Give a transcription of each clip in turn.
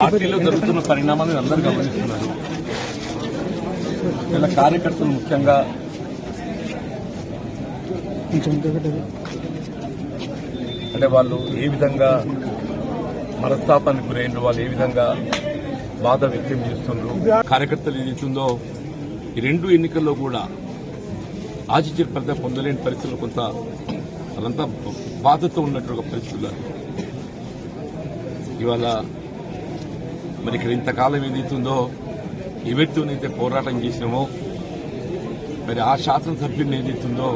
పార్టీలో జరుగుతున్న పరిణామాలను అందరూ గమనిస్తున్నారు. ఇలా కార్యకర్తలు ముఖ్యంగా అంటే వాళ్ళు ఏ విధంగా మనస్తాపానికి గురైన వాళ్ళు ఏ విధంగా బాధ వ్యక్తం చేస్తున్నారు. కార్యకర్తలు ఏదైతుందో ఈ రెండు ఎన్నికల్లో కూడా ఆశించిన ఫలితం పొందలేని పరిస్థితులు కొంత అదంతా బాధతో ఉన్నటువంటి పరిస్థితులు. ఇవాళ మరి ఇక్కడ ఇంతకాలం ఏదైతుందో ఎవరితోనైతే పోరాటం చేసినామో మరి ఆ శాసనసభ్యులను ఏదైతుందో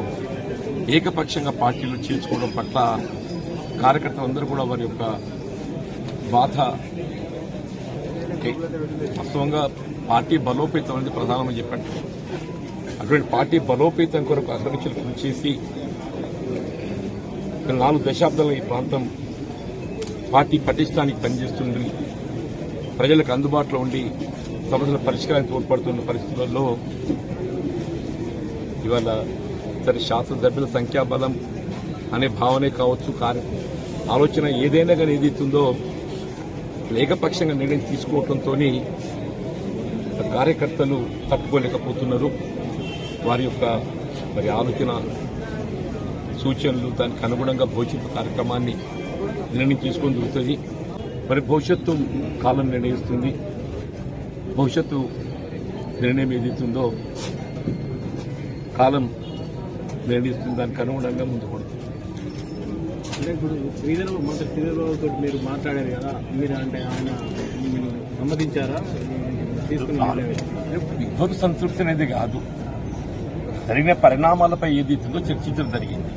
ఏకపక్షంగా పార్టీలో చేర్చుకోవడం పట్ల కార్యకర్తలందరూ కూడా వారి యొక్క బాధ వాస్తవంగా పార్టీ బలోపేతం అనేది ప్రధానమని చెప్పండి. అటువంటి పార్టీ బలోపేతం కొరకు అగ్రనిచలు కృషి చేసి 4 దశాబ్దాల ఈ ప్రాంతం పార్టీ పటిష్టానికి పనిచేస్తుంది. ప్రజలకు అందుబాటులో ఉండి సమస్యల పరిష్కారానికి తోడ్పడుతున్న పరిస్థితుల్లో ఇవాళ సరే శాసనసభ్యుల సంఖ్యాబలం అనే భావనే కావచ్చు, ఆలోచన ఏదైనా కానీ ఏదైతుందో ఏకపక్షంగా నిర్ణయం తీసుకోవడంతో కార్యకర్తలు తట్టుకోలేకపోతున్నారు. వారి యొక్క మరి ఆలోచన సూచనలు దానికి అనుగుణంగా భవిష్యత్తు కార్యక్రమాన్ని నిర్ణయం తీసుకొని దొరుకుతుంది. మరి భవిష్యత్తు కాలం నిర్ణయిస్తుంది. భవిష్యత్తు నిర్ణయం ఏదైతుందో కాలం నిర్ణయిస్తుంది, దానికి అనుగుణంగా ముందు పడుతుంది. అంటే ఇప్పుడు మంత్రి శ్రీధర్బాబు తోటి మీరు మాట్లాడారు కదా, మీరు అంటే ఆయన సమ్మతించారా? విద్వత్ సంతృప్తి అనేది కాదు, జరిగిన పరిణామాలపై ఏదైతుందో చర్చించడం జరిగింది.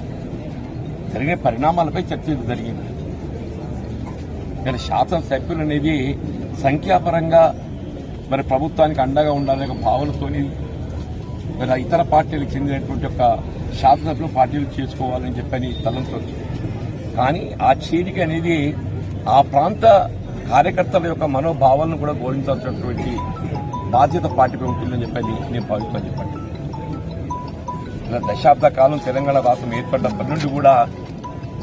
జరిగిన పరిణామాలపై చర్చించడం జరిగింది. మరి శాసనసభ్యులు అనేది సంఖ్యాపరంగా మరి ప్రభుత్వానికి అండగా ఉండాలనే భావనతోని మరి ఇతర పార్టీలకు చెందినటువంటి ఒక శాసనసభ్యులు పార్టీలు చేసుకోవాలని చెప్పని తలంచవచ్చు. కానీ ఆ చేరిక అనేది ఆ ప్రాంత కార్యకర్తల యొక్క మనోభావాలను కూడా గౌరవించాల్సినటువంటి బాధ్యత పార్టీపై ఉంటుందని చెప్పని నేను భావిస్తాను. చెప్పండి, దశాబ్ద కాలం తెలంగాణ రాష్ట్రం ఏర్పడినప్పటి నుండి కూడా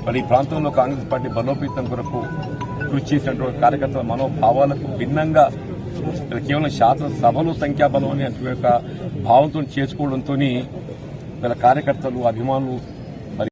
మరి ఈ ప్రాంతంలో కాంగ్రెస్ పార్టీ బలోపేతం కొరకు కృషి చేసినటువంటి కార్యకర్తల మనోభావాలకు భిన్నంగా కేవలం శాసనసభలు సంఖ్యాబలం అనే యొక్క భావంతో చేసుకోవడంతో వీళ్ళ కార్యకర్తలు అభిమానులు